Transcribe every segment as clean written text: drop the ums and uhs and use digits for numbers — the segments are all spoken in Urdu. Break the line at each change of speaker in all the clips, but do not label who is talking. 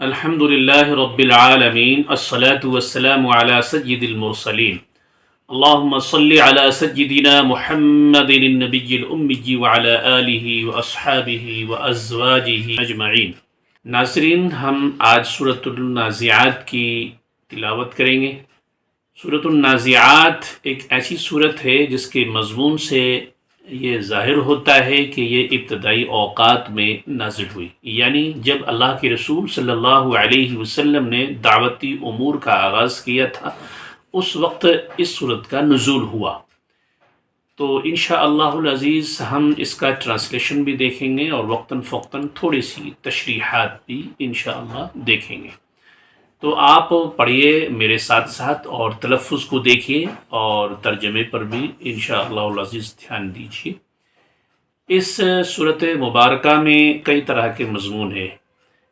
الحمد لله رب العالمين الصلاة والسلام على سيد المرسلين اللهم صل على سيدنا محمد النبي الأمي وعلى آله وأصحابه وأزواجه أجمعين۔ ناظرین، ہم آج سورۃ النازعات کی تلاوت کریں گے۔ سورۃ النازعات ایک ایسی صورت ہے جس کے مضمون سے یہ ظاہر ہوتا ہے کہ یہ ابتدائی اوقات میں نازل ہوئی، یعنی جب اللہ کے رسول صلی اللہ علیہ وسلم نے دعوتی امور کا آغاز کیا تھا اس وقت اس صورت کا نزول ہوا۔ تو انشاءاللہ العزیز ہم اس کا ٹرانسلیشن بھی دیکھیں گے اور وقتاً فوقتاً تھوڑی سی تشریحات بھی انشاءاللہ دیکھیں گے۔ تو آپ پڑھیے میرے ساتھ ساتھ اور تلفظ کو دیکھیے اور ترجمے پر بھی انشاءاللہ العزیز دھیان دیجیے۔ اس صورت مبارکہ میں کئی طرح کے مضمون ہیں۔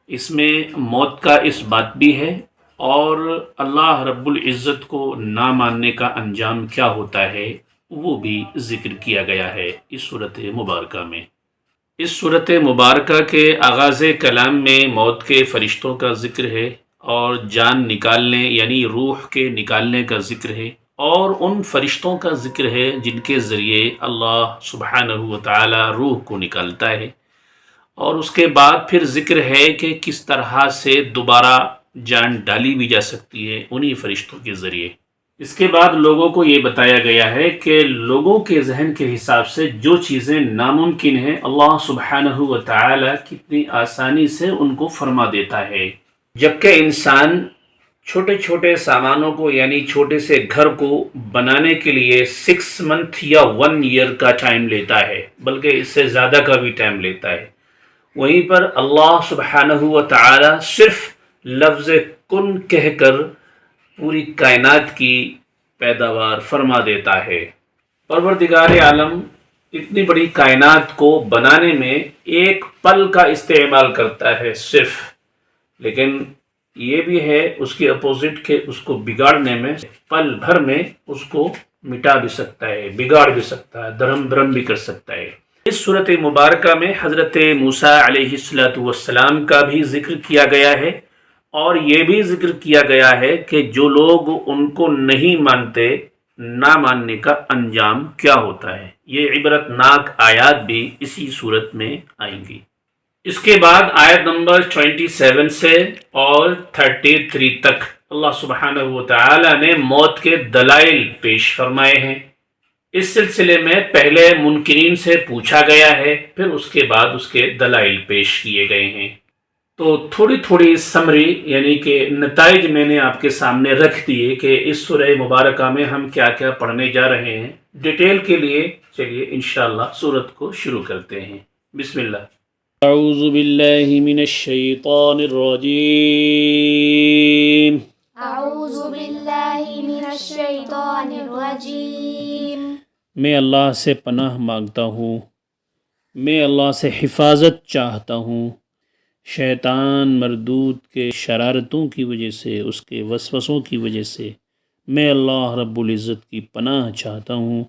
اس میں موت کا اس بات بھی ہے اور اللہ رب العزت کو نہ ماننے کا انجام کیا ہوتا ہے وہ بھی ذکر کیا گیا ہے اس صورت مبارکہ میں۔ اس صورت مبارکہ کے آغاز کلام میں موت کے فرشتوں کا ذکر ہے اور جان نکالنے یعنی روح کے نکالنے کا ذکر ہے، اور ان فرشتوں کا ذکر ہے جن کے ذریعے اللہ سبحانہ وتعالی روح کو نکالتا ہے، اور اس کے بعد پھر ذکر ہے کہ کس طرح سے دوبارہ جان ڈالی بھی جا سکتی ہے انہی فرشتوں کے ذریعے۔ اس کے بعد لوگوں کو یہ بتایا گیا ہے کہ لوگوں کے ذہن کے حساب سے جو چیزیں ناممکن ہیں اللہ سبحانہ وتعالی کتنی آسانی سے ان کو فرما دیتا ہے، جبکہ انسان چھوٹے چھوٹے سامانوں کو یعنی چھوٹے سے گھر کو بنانے کے لیے 6 منتھ یا 1 ایئر کا ٹائم لیتا ہے، بلکہ اس سے زیادہ کا بھی ٹائم لیتا ہے۔ وہیں پر اللہ سبحانہ وتعالی صرف لفظ کن کہہ کر پوری کائنات کی پیداوار فرما دیتا ہے۔ پروردگار عالم اتنی بڑی کائنات کو بنانے میں ایک پل کا استعمال کرتا ہے صرف، لیکن یہ بھی ہے اس کی اپوزٹ کہ اس کو بگاڑنے میں پل بھر میں اس کو مٹا بھی سکتا ہے، بگاڑ بھی سکتا ہے، درہم برہم بھی کر سکتا ہے۔ اس صورت مبارکہ میں حضرت موسیٰ علیہ السلام کا بھی ذکر کیا گیا ہے، اور یہ بھی ذکر کیا گیا ہے کہ جو لوگ ان کو نہیں مانتے نہ ماننے کا انجام کیا ہوتا ہے۔ یہ عبرت ناک آیات بھی اسی صورت میں آئیں گی۔ اس کے بعد آیت نمبر 27 سے اور 33 تک اللہ سبحانہ وتعالی نے موت کے دلائل پیش فرمائے ہیں۔ اس سلسلے میں پہلے منکرین سے پوچھا گیا ہے، پھر اس کے بعد اس کے دلائل پیش کیے گئے ہیں۔ تو تھوڑی تھوڑی سمری یعنی کہ نتائج میں نے آپ کے سامنے رکھ دیے کہ اس سورہ مبارکہ میں ہم کیا کیا پڑھنے جا رہے ہیں۔ ڈیٹیل کے لیے چلیے انشاءاللہ سورت کو شروع کرتے ہیں۔ بسم اللہ۔ اعوذ باللہ من الشیطان الرجیم۔
اعوذ باللہ من الشیطان الرجیم۔
میں اللہ سے پناہ مانگتا ہوں، میں اللہ سے حفاظت چاہتا ہوں شیطان مردود کے شرارتوں کی وجہ سے، اس کے وسوسوں کی وجہ سے میں اللہ رب العزت کی پناہ چاہتا ہوں۔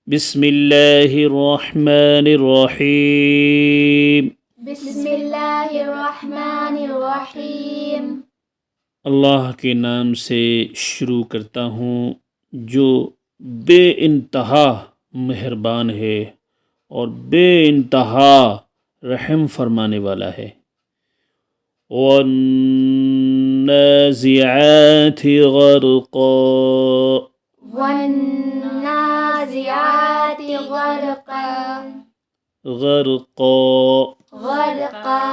بسم اللہ الرحمن الرحیم۔
بسم اللہ الرحمن الرحیم۔
اللہ کے نام سے شروع کرتا ہوں جو بے انتہا مہربان ہے اور بے انتہا رحم فرمانے والا ہے۔ والنازعات غرقا۔
والنازعات غرقا۔
غرقا۔
غرقا۔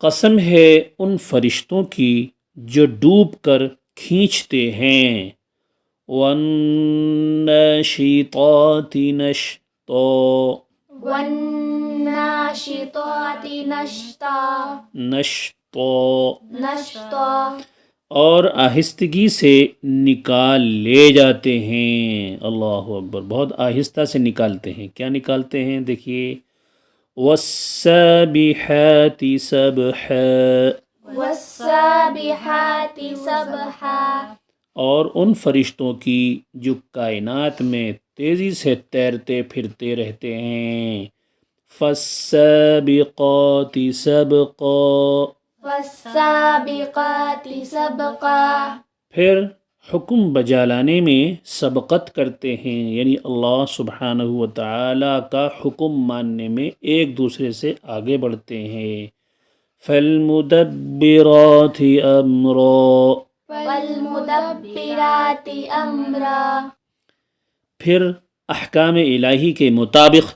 قسم ہے ان فرشتوں کی جو ڈوب کر کھینچتے ہیں۔ والناشطات نشطا۔
والناشطات نشطا۔
نشطا۔
نشطا۔
اور آہستگی سے نکال لے جاتے ہیں۔ اللہ اکبر، بہت آہستہ سے نکالتے ہیں۔ کیا نکالتے ہیں دیکھیے، والسابحات سبحا۔
والسابحات سبحا۔
اور ان فرشتوں کی جو کائنات میں تیزی سے تیرتے پھرتے رہتے ہیں۔ فالسابقات سبقا۔
فالسابقات سبقا.
پھر حکم بجا لانے میں سبقت کرتے ہیں، یعنی اللہ سبحانہ و تعالی کا حکم ماننے میں ایک دوسرے سے آگے بڑھتے ہیں۔ فالمدبرات امرا،
والمدبرات امرا.
پھر احکام الہی کے مطابق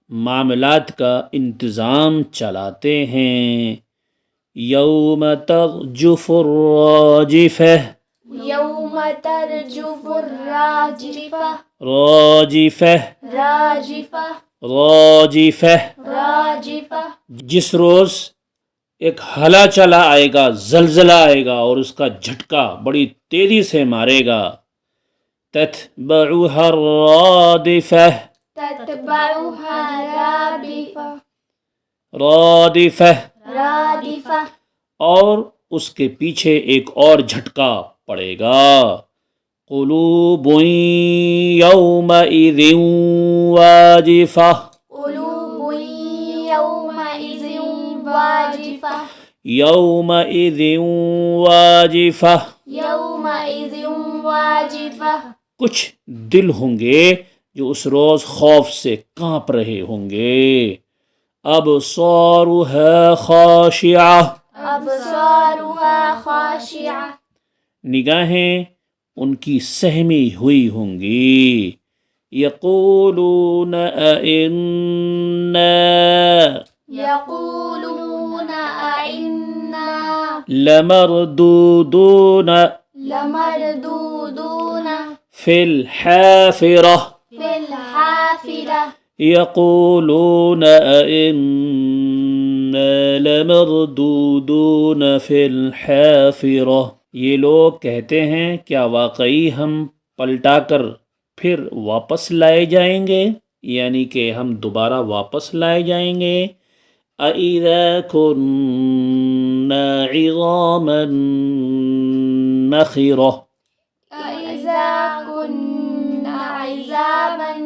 معاملات کا انتظام چلاتے ہیں۔ یوم ترجف الراجفہ،
یوم ترجف الراجفہ.
راجفہ
راجفہ.
راجفہ،
راجفہ.
جس روز ایک ہلا چلا آئے گا، زلزلہ آئے گا اور اس کا جھٹکا بڑی تیزی سے مارے گا۔ تتبعها الرادفہ،
تتبعها رادفہ.
رادفہ،
رادفہ.
اور اس کے پیچھے ایک اور جھٹکا پڑے گا۔ قلوب یومئذ واجفہ،
قلوب یومئذ واجفہ.
یومئذ واجفہ،
یومئذ واجفہ.
کچھ دل ہوں گے جو اس روز خوف سے کانپ رہے ہوں گے۔ ابصارها خاشعہ،
ابصارها خاشعہ.
نگاہیں ان کی سہمی ہوئی ہوں گی۔ یقولون ائنا
یقولون ائنا
لمردودون
لمردودون
فی الحافرہ،
فی الحافرہ.
یقولون ائنا لمردودون فی الحافرہ، یہ لوگ کہتے ہیں کیا واقعی ہم پلٹا کر پھر واپس لائے جائیں گے، یعنی کہ ہم دوبارہ واپس لائے جائیں گے۔ اَإِذَا كُنَّا عِظَامًا نَخِرَةً،
اذا كنا عظاما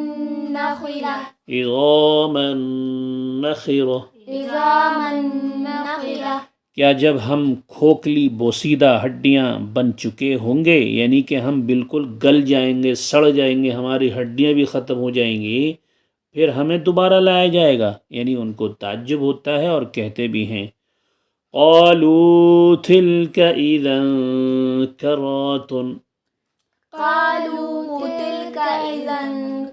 نخرة.
عِظَامًا نَخِرَةً،
عظاما نخرة.
کیا جب ہم کھوکھلی بوسیدہ ہڈیاں بن چکے ہوں گے، یعنی کہ ہم بالکل گل جائیں گے، سڑ جائیں گے، ہماری ہڈیاں بھی ختم ہو جائیں گی، پھر ہمیں دوبارہ لایا جائے گا، یعنی ان کو تعجب ہوتا ہے اور کہتے بھی ہیں۔ قالوا تلك اذا کرۃ،
قالوا تلك اذا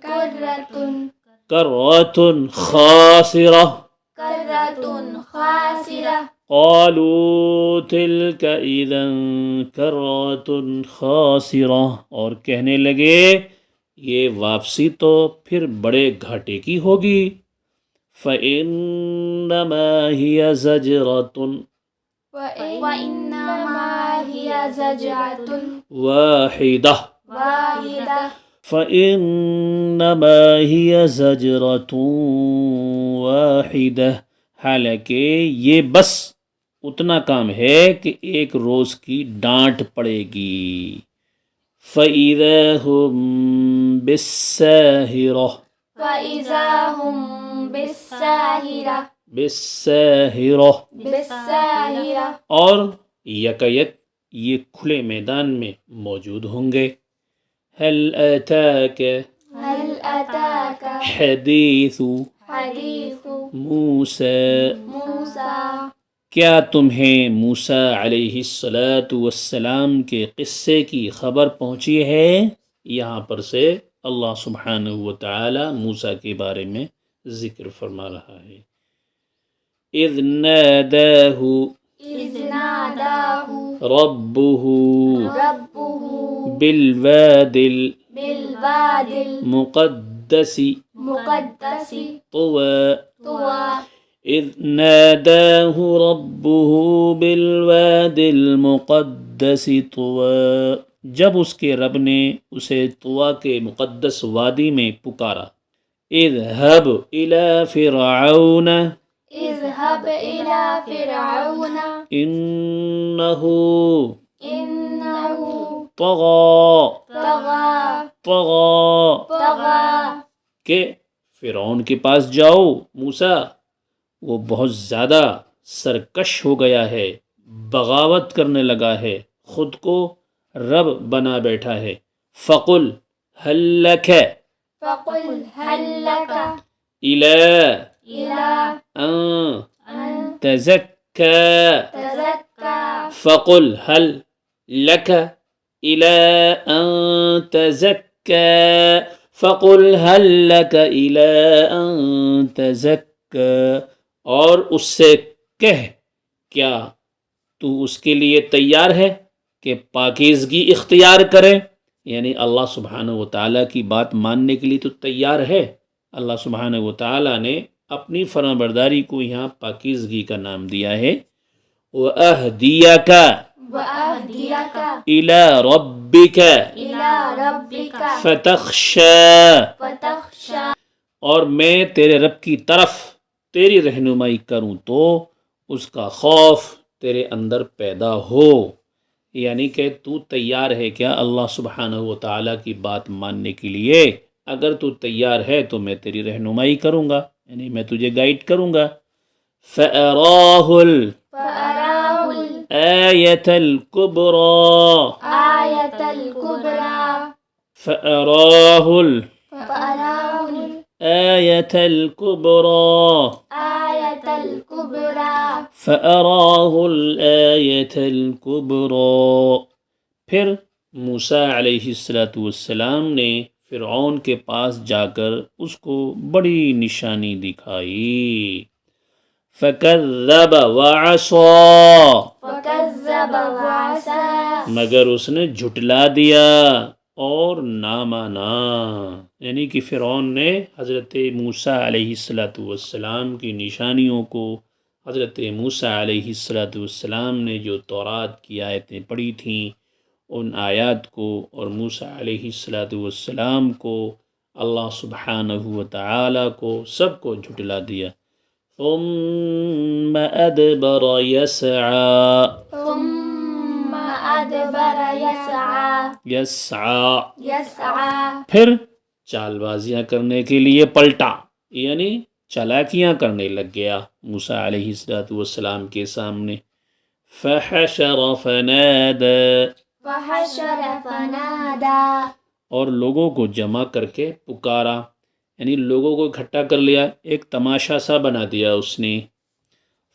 كرة.
کرۃ خاسرہ،
كرة خاسرة.
قالوا تلك اذا کرۃ خاسرہ، اور کہنے لگے یہ واپسی تو پھر بڑے گھاٹے کی ہوگی۔ فإنما هي زجرۃ
وإنما هي زجرة
واحدہ،
واحدة.
فإنما هي زجرۃ واحدہ، حالانکہ یہ بس اتنا کام ہے کہ ایک روز کی ڈانٹ پڑے گی۔ فَإِذَا هُمْ بِالسَّاهِرَةِ،
فإذا هم بالساهرة.
بالساہرہ،
بالساهرة.
اور یکایک یہ کھلے میدان میں موجود ہوں گے۔ هل أتاك
هل أتاك
حدیث
حديث
موسیٰ،
موسى.
کیا تمہیں موسیٰ علیہ السلام کے قصے کی خبر پہنچی ہے؟ یہاں پر سے اللہ سبحانہ و تعالی موسیٰ کے بارے میں ذکر فرما رہا ہے۔ اذ ناداہ
إذ ناداه
ربہ
ربه
بالوادی
بالواد
المقدس
المقدس
طوى،
طوى.
اذ ناداہ ربہ بالوادی المقدس طوى، جب اس کے رب نے اسے طویٰ کے مقدس وادی میں پکارا۔ اذهب الى فرعون
اذهب إلى فرعون
انه
إنه
طغى،
طغى.
طغى
طغى.
کہ فرعون کے پاس جاؤ موسیٰ، وہ بہت زیادہ سرکش ہو گیا ہے، بغاوت کرنے لگا ہے، خود کو رب بنا بیٹھا ہے. فقل هل لك
فقل هل لك
إلى
إلى
أن
أن
تزكى
تزكى
فقل هل لك إلى أن تزكى فقل هل لك إلى أن تزكى اور اس سے کہہ کیا تو اس کے لیے تیار ہے کہ پاکیزگی اختیار کرے، یعنی اللہ سبحانہ و تعالیٰ کی بات ماننے کے لیے تو تیار ہے. اللہ سبحانہ و تعالیٰ نے اپنی فرمانبرداری کو یہاں پاکیزگی کا نام دیا ہے. وَأَهْدِيَكَ
وأهديك
إِلَى رَبِّكَ
إلى ربك
فَتَخْشَى
فتخشى
اور میں تیرے رب کی طرف تیری رہنمائی کروں تو اس کا خوف تیرے اندر پیدا ہو. یعنی کہ تو تیار ہے کیا اللہ سبحانہ و تعالیٰ کی بات ماننے کے لیے؟ اگر تو تیار ہے تو میں تیری رہنمائی کروں گا، یعنی میں تجھے گائیڈ کروں گا. فَأَرَاهُ
فأراه
الْآيَةَ الْكُبْرَى
الآية الكبرى
فَأَرَاهُ
فأراه
الْآيَةَ الْكُبْرَى
الآية الكبرى
فَأَرَاهُ الْآيَةَ الْكُبْرَى پھر موسیٰ علیہ السلام نے فرعون کے پاس جا کر اس کو بڑی نشانی دکھائی. فَكَذَّبَ وَعَصَى
فكذب وعصى
مگر اس نے جھٹلا دیا اور نہ مانا. یعنی کہ فرعون نے حضرت موسیٰ علیہ السلام کی نشانیوں کو، حضرت موسیٰ علیہ السلام نے جو تورات کی آیتیں پڑھی تھیں ان آیات کو اور موسیٰ علیہ السلام کو، اللہ سبحانہ و تعالیٰ کو، سب کو جھٹلا دیا. ثم ادبر يسعى
ثم أدبر يسعى
پھر چال بازیاں کرنے کے لیے پلٹا، یعنی چالاکیاں کرنے لگ گیا موسیٰ علیہ السلام کے سامنے. فحشر فنادى
فحشر فنادى
اور لوگوں کو جمع کر کے پکارا، یعنی لوگوں کو اکٹھا کر لیا، ایک تماشا سا بنا دیا اس نے.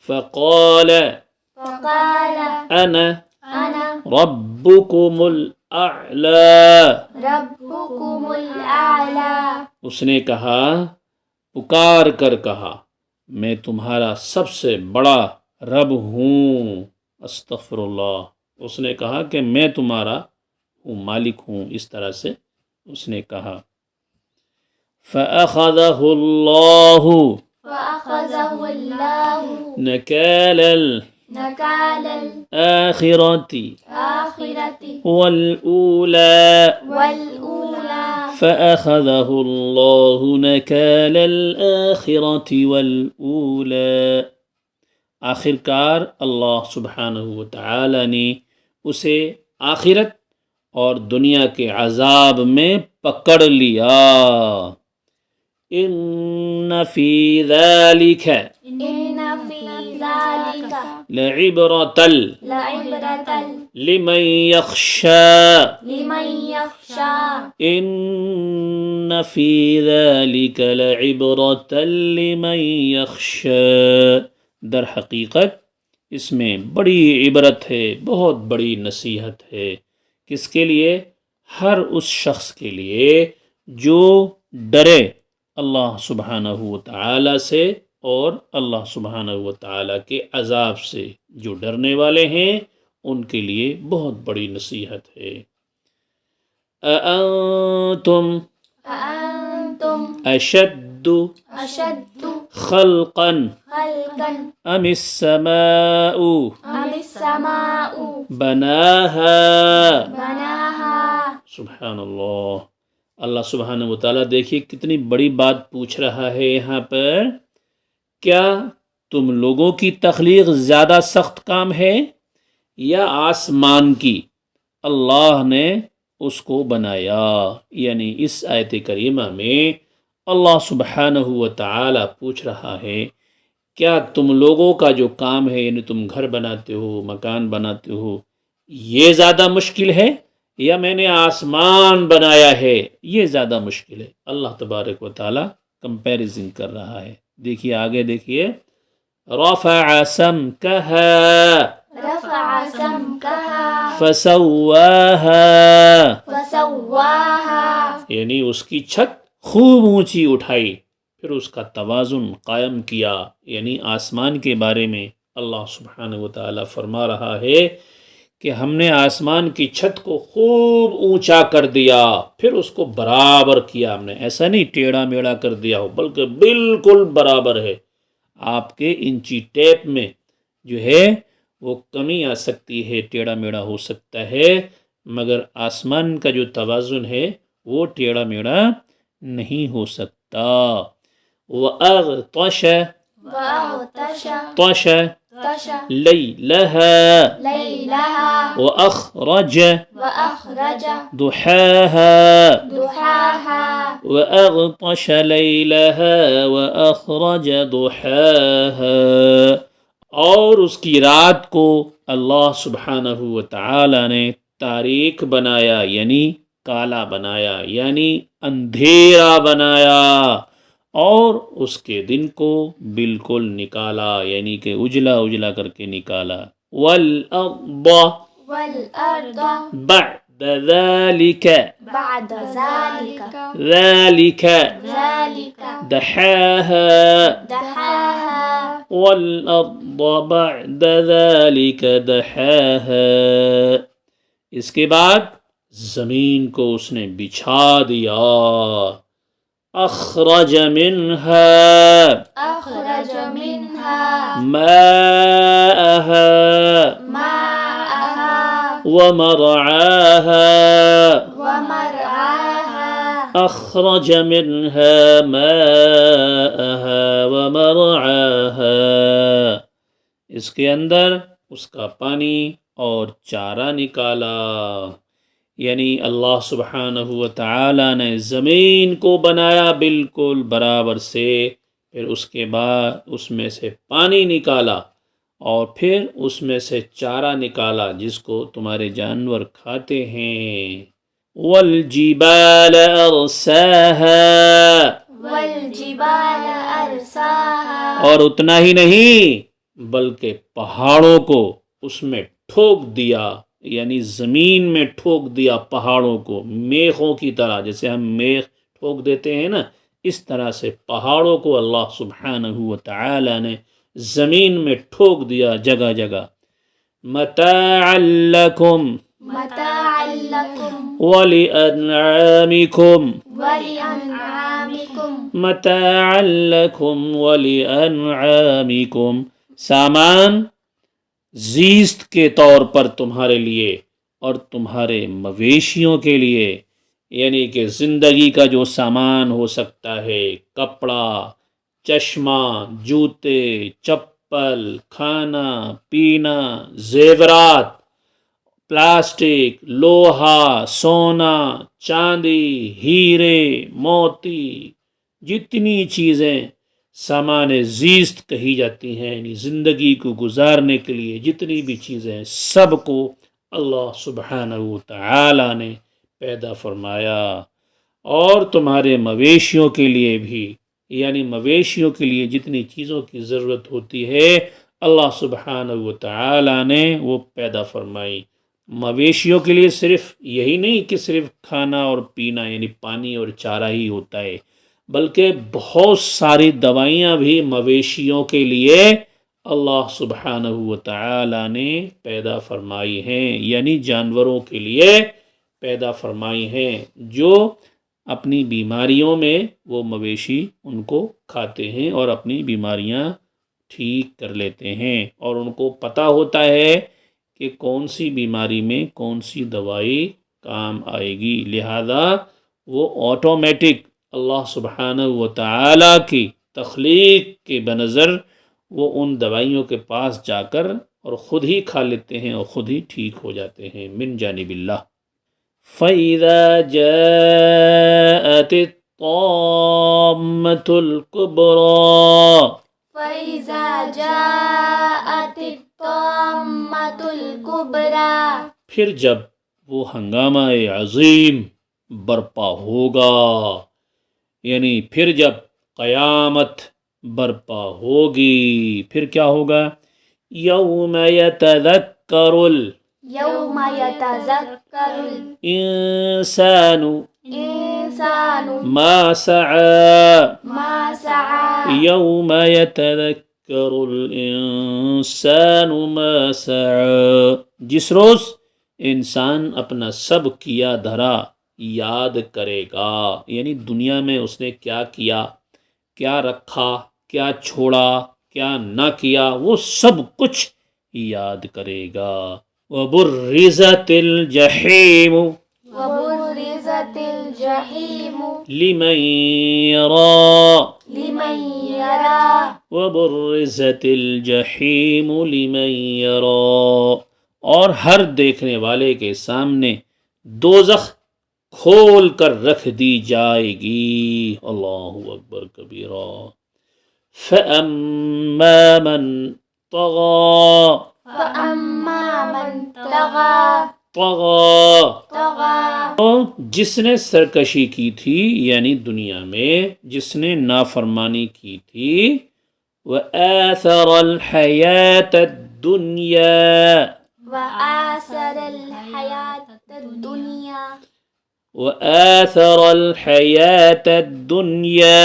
فقال
فقال
انا
أنا
ربكم الاعلی
ربكم الأعلى
اس نے کہا، پکار کر کہا، میں تمہارا سب سے بڑا رب ہوں. استغفر اللہ. اس نے کہا کہ میں تمہارا ہوں، مالک ہوں، اس طرح سے اس نے کہا. فَأَخَذَهُ اللَّهُ
فأخذه الله
نَكَالَ
نكال
الْآخِرَةِ
الآخرة
وَالْأُولَى
والأولى
فَأَخَذَهُ اللَّهُ نَكَالَ الْآخِرَةِ وَالْأُولَى آخر کار اللہ سبحانہ و تعالی نے اسے آخرت اور دنیا کے عذاب میں پکڑ لیا. ان فی ذلک
إن في ذلك
لعبرة
لعبرة
لمن يخشى
لمن يخشى
ان فی ذلک لعبرة لمن يخشى در حقیقت اس میں بڑی عبرت ہے، بہت بڑی نصیحت ہے. کس کے لیے؟ ہر اس شخص کے لیے جو ڈرے اللہ سبحانہ و تعالی سے اور اللہ سبحانہ و تعالی کے عذاب سے. جو ڈرنے والے ہیں ان کے لیے بہت بڑی نصیحت ہے. اَأَنْتُمْ
أأنتم
أشد
أشد
خلقا
خلقا
أم السماء
أم السماء
بناها
بناها
سبحان اللہ. اللہ سبحانہ و تعالیٰ دیکھیے کتنی بڑی بات پوچھ رہا ہے یہاں پر. کیا تم لوگوں کی تخلیق زیادہ سخت کام ہے یا آسمان کی؟ اللہ نے اس کو بنایا. یعنی اس آیت کریمہ میں اللہ سبحانہ و تعالیٰ پوچھ رہا ہے کیا تم لوگوں کا جو کام ہے یعنی تم گھر بناتے ہو مکان بناتے ہو یہ زیادہ مشکل ہے یا میں نے آسمان بنایا ہے یہ زیادہ مشکل ہے؟ اللہ تبارک و تعالی کمپیریزن کر رہا ہے. دیکھیے آگے دیکھیے رفع سمكها
رفع سمكها
فسواها
فسواها
یعنی اس کی چھت خوب اونچی اٹھائی پھر اس کا توازن قائم کیا. یعنی آسمان کے بارے میں اللہ سبحانہ و تعالی فرما رہا ہے کہ ہم نے آسمان کی چھت کو خوب اونچا کر دیا پھر اس کو برابر کیا. ہم نے ایسا نہیں ٹیڑھا میڑھا کر دیا ہو بلکہ بالکل برابر ہے. آپ کے انچی ٹیپ میں جو ہے وہ کمی آ سکتی ہے، ٹیڑھا میڑھا ہو سکتا ہے، مگر آسمان کا جو توازن ہے وہ ٹیڑھا میڑھا نہیں ہو سکتا. وَأَغْطَشَ
وأغطش
طَشَ
طش
لَيْلَهَا
ليلها
وأخرج
وأخرج
ضحاها
ضحاها
وأغطش ليلها وأخرج ضحاها. اور اس کی رات کو اللہ سبحانہ و تعالی نے تاریک بنایا یعنی کالا بنایا یعنی اندھیرا بنایا اور اس کے دن کو بالکل نکالا یعنی کہ اجلا اجلا کر کے نکالا. والأرض
والأرض
بعد ذلك
بعد
ذلك
ذلك
دحاها
دحاها
والأرض بعد ذلك دحاها. اس کے بعد زمین کو اس نے بچھا دیا. اخرج منها
أخرج منها
ماءها
ماءها
ومرعاها
ومرعاها
اخرج منها ماءها ومرعاها. اس کے اندر اس کا پانی اور چارہ نکالا. یعنی اللہ سبحانہ و تعالی نے زمین کو بنایا بالکل برابر سے، پھر اس کے بعد اس میں سے پانی نکالا اور پھر اس میں سے چارہ نکالا جس کو تمہارے جانور کھاتے ہیں. والجبال ارساها
والجبال أرساها
اور اتنا ہی نہیں بلکہ پہاڑوں کو اس میں ٹھوک دیا یعنی زمین میں ٹھوک دیا پہاڑوں کو میخوں کی طرح. جیسے ہم میخ ٹھوک دیتے ہیں نا اس طرح سے پہاڑوں کو اللہ سبحانہ و تعالی نے زمین میں ٹھوک دیا جگہ جگہ. متاعا لکم
متاعا لكم
ولأنعامکم
ولأنعامكم
متاعا لکم ولأنعامکم سامان زیست کے طور پر تمہارے لیے اور تمہارے مویشیوں کے لیے. یعنی کہ زندگی کا جو سامان ہو سکتا ہے، کپڑا، چشمہ، جوتے، چپل، کھانا پینا، زیورات، پلاسٹک، لوہا، سونا، چاندی، ہیرے، موتی، جتنی چیزیں سامان زیست کہی جاتی ہیں یعنی زندگی کو گزارنے کے لیے جتنی بھی چیزیں ہیں سب کو اللہ سبحانہ و تعالی نے پیدا فرمایا. اور تمہارے مویشیوں کے لیے بھی یعنی مویشیوں کے لیے جتنی چیزوں کی ضرورت ہوتی ہے اللہ سبحانہ و تعالی نے وہ پیدا فرمائی. مویشیوں کے لیے صرف یہی نہیں کہ صرف کھانا اور پینا یعنی پانی اور چارہ ہی ہوتا ہے، بلکہ بہت ساری دوائیاں بھی مویشیوں کے لیے اللہ سبحانہ و تعالی نے پیدا فرمائی ہیں یعنی جانوروں کے لیے پیدا فرمائی ہیں جو اپنی بیماریوں میں وہ مویشی ان کو کھاتے ہیں اور اپنی بیماریاں ٹھیک کر لیتے ہیں اور ان کو پتہ ہوتا ہے کہ کون سی بیماری میں کون سی دوائی کام آئے گی. لہذا وہ آٹومیٹک اللہ سبحانہ و تعالی کی تخلیق کے بنظر وہ ان دوائیوں کے پاس جا کر اور خود ہی کھا لیتے ہیں اور خود ہی ٹھیک ہو جاتے ہیں من جانب اللہ. فَإِذَا جَاءَتِ الطَّامَّةُ الْكُبْرَى
فَإِذَا جَاءَتِ الطَّامَّةُ الْكُبْرى
پھر جب وہ ہنگامہ عظیم برپا ہوگا، یعنی پھر جب قیامت برپا ہوگی، پھر کیا ہوگا؟ یوم یتذکر
یوم یتذکر
الانسان
الانسان
ما سعى
ما سعى
یوم یتذکر الانسان ما سعى، جس روز انسان اپنا سب کیا دھرا یاد کرے گا، یعنی دنیا میں اس نے کیا کیا، کیا رکھا، کیا چھوڑا، کیا نہ کیا، وہ سب کچھ یاد کرے گا۔ وَبُرِّزَتِ الْجَحِيمُ
وَبُرِّزَتِ الْجَحِيمُ
لِمَنْ يَرَى
لِمَنْ يَرَى
وَبُرِّزَتِ الْجَحِيمُ لِمَنْ يَرَى، اور ہر دیکھنے والے کے سامنے دوزخ کھول کر رکھ دی جائے گی۔ اللہ اکبر کبیرہ۔ فَأَمَّا مَنْ طَغَى
فَأَمَّا مَنْ طَغَى
تو جس نے سرکشی کی تھی، یعنی دنیا میں جس نے نافرمانی کی تھی، وَآثَرَ الْحَيَاةَ الدُّنْيَا
وَآثَرَ الْحَيَاةَ الدُّنْيَا
وَآثَرَ الْحَيَاةَ الدُّنْيَا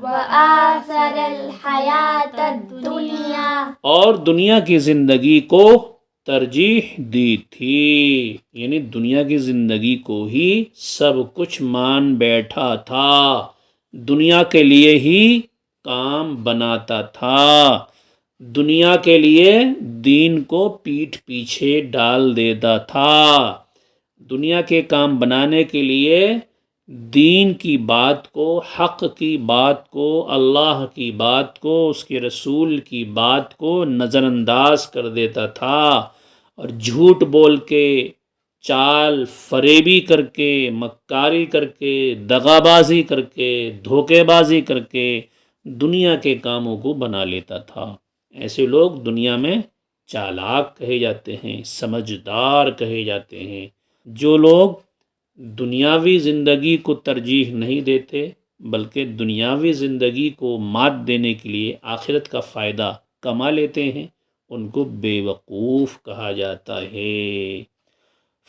وَآثَرَ الْحَيَاةَ الدُّنْيَا
اور دنیا کی زندگی کو ترجیح دی تھی، یعنی دنیا کی زندگی کو ہی سب کچھ مان بیٹھا تھا، دنیا کے لیے ہی کام بناتا تھا، دنیا کے لیے دین کو پیٹھ پیچھے ڈال دیتا تھا، دنیا کے کام بنانے کے لیے دین کی بات کو، حق کی بات کو، اللہ کی بات کو، اس کے رسول کی بات کو نظر انداز کر دیتا تھا، اور جھوٹ بول کے، چال فریبی کر کے، مکاری کر کے، دغا بازی کر کے، دھوکے بازی کر کے دنیا کے کاموں کو بنا لیتا تھا۔ ایسے لوگ دنیا میں چالاک کہے جاتے ہیں، سمجھدار کہے جاتے ہیں۔ جو لوگ دنیاوی زندگی کو ترجیح نہیں دیتے بلکہ دنیاوی زندگی کو مات دینے کے لیے آخرت کا فائدہ کما لیتے ہیں، ان کو بے وقوف کہا جاتا ہے۔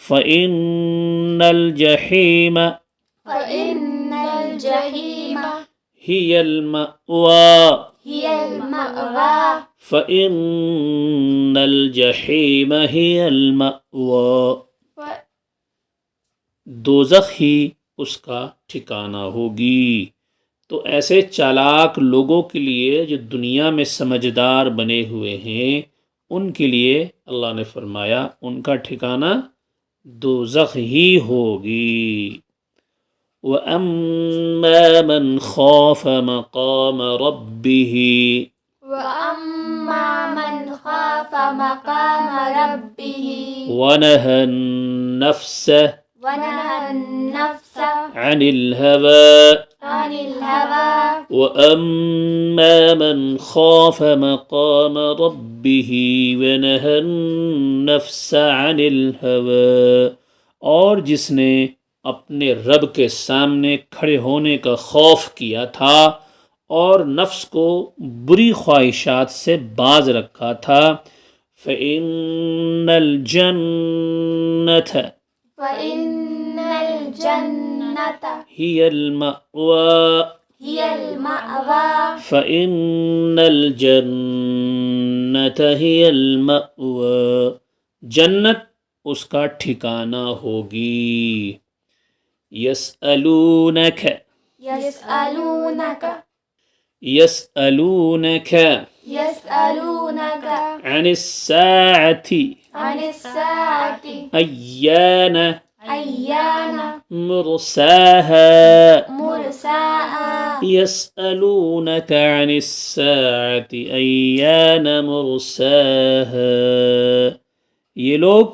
فَإِنَّ الْجَحِيمَ
فَإِنَّ الْجَحِيمَ
هِيَ الْمَأْوَى
هِيَ الْمَأْوَى
فَإِنَّ الْجَحِيمَ هِيَ الْمَأْوَى، دوزخ ہی اس کا ٹھکانہ ہوگی۔ تو ایسے چالاک لوگوں کے لیے جو دنیا میں سمجھدار بنے ہوئے ہیں، ان کے لیے اللہ نے فرمایا ان کا ٹھکانہ دوزخ ہی ہوگی۔ وَأَمَّا مَنْ خَافَ مَقَامَ رَبِّهِ
وَأَمَّا مَنْ خَافَ مَقَامَ رَبِّهِ
وَنَهَى النَّفْسَ
وَنَهَى النَّفْسَ
عَنِ الْهَوَى
عَنِ الْهَوَى
وَأَمَّا مَنْ خَافَ مَقَامَ رَبِّهِ وَنَهَى النَّفْسَ عَنِ الْهَوَى، اور جس نے اپنے رب کے سامنے کھڑے ہونے کا خوف کیا تھا اور نفس کو بری خواہشات سے باز رکھا تھا، فَإِنَّ الْجَنَّةَ
فَإِنَّ الْجَنَّةَ
هِيَ الْمَأْوَى
هِيَ الْمَأْوَى
فَإِنَّ الْجَنَّةَ هِيَ الْمَأْوَى، جنت اس کا ٹھکانہ ہوگی۔ يَسْأَلُونَكَ
يَسْأَلُونَكَ
يَسْأَلُونَكَ
يَسْأَلُونَكَ
عَنِ السَّاعَةِ
عَنِ السَّاعَةِ
أَيَّانَ
أَيَّانَ
مُرْسَاهَا
مُرْسَاهَا
يَسْأَلُونَكَ عَنِ السَّاعَةِ أَيَّانَ مُرْسَاهَا، یہ لوگ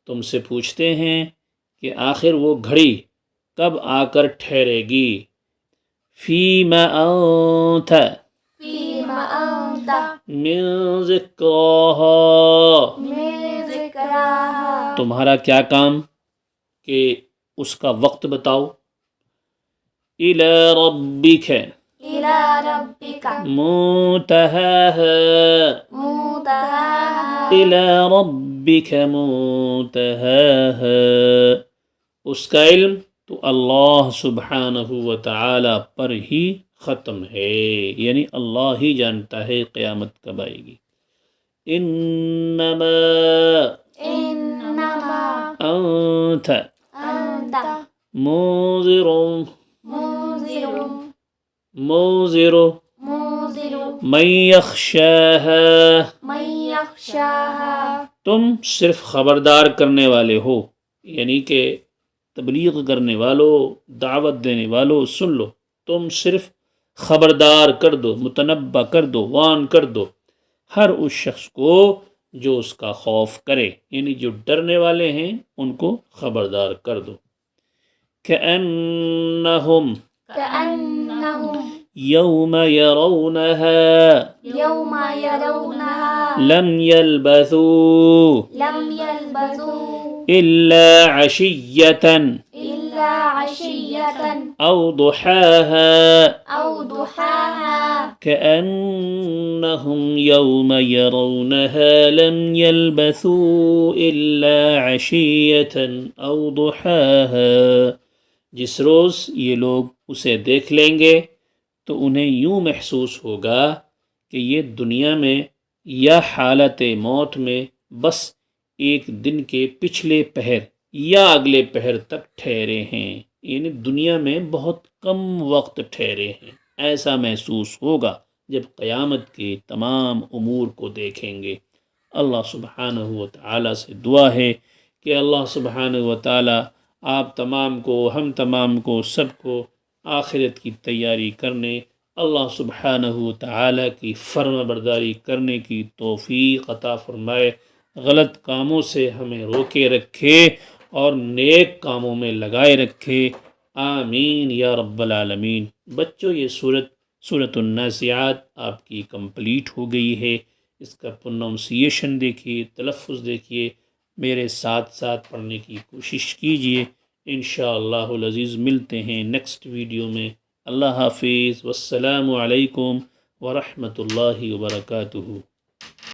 تم سے پوچھتے ہیں کہ آخر وہ گھڑی کب آ کر ٹھہرے گی۔ فِيمَ أَنْتَ
فِيمَ أَنْتَ
من ذکراها،
من ذکراها،
تمہارا کیا کام کہ اس کا وقت بتاؤ. الی ربک،
إلى ربك
منتهاها،
منتهاها،
الی ربک منتهاها، اس کا علم تو اللہ سبحانہ و تعالی پر ہی ختم ہے، یعنی اللہ ہی جانتا ہے قیامت کب آئے گی. انما
إنما
انت
أنت
منذر،
منذر
منذر
منذر
من یخشاها،
من يخشاها،
تم صرف خبردار کرنے والے ہو، یعنی کہ تبلیغ کرنے والوں، دعوت دینے والوں سن لو، تم صرف خبردار کر دو، متنبہ کر دو، وان کر دو ہر اس شخص کو جو اس کا خوف کرے، یعنی جو ڈرنے والے ہیں ان کو خبردار کر دو. كأنهم
كأنهم
يوم يرونها
يوم يرونها
لم يلبثوا
لم يلبثوا
إلا عشية
إلا عشية
أو ضحاها
أو ضحاها
كأنهم يوم يرونها لم يلبثوا إلا عشية أو ضحاها، جس روز یہ لوگ اسے دیکھ لیں گے تو انہیں یوں محسوس ہوگا کہ یہ دنیا میں یا حالت موت میں بس ایک دن کے پچھلے پہر یا اگلے پہر تک ٹھہرے ہیں، یعنی دنیا میں بہت کم وقت ٹھہرے ہیں. ایسا محسوس ہوگا جب قیامت کے تمام امور کو دیکھیں گے. اللہ سبحانہ و تعالی سے دعا ہے کہ اللہ سبحانہ و تعالی آپ تمام کو، ہم تمام کو، سب کو آخرت کی تیاری کرنے، اللہ سبحانہ و تعالی کی فرما برداری کرنے کی توفیق عطا فرمائے، غلط کاموں سے ہمیں روکے رکھے اور نیک کاموں میں لگائے رکھے. آمین یا رب العالمین. بچوں یہ سورۃ النازعات آپ کی کمپلیٹ ہو گئی ہے. اس کا پروننسیشن دیکھیے، تلفظ دیکھیے، میرے ساتھ ساتھ پڑھنے کی کوشش کیجیے. انشاءاللہ العزیز ملتے ہیں نیکسٹ ویڈیو میں. اللہ حافظ، والسلام علیکم ورحمۃ اللہ وبرکاتہ.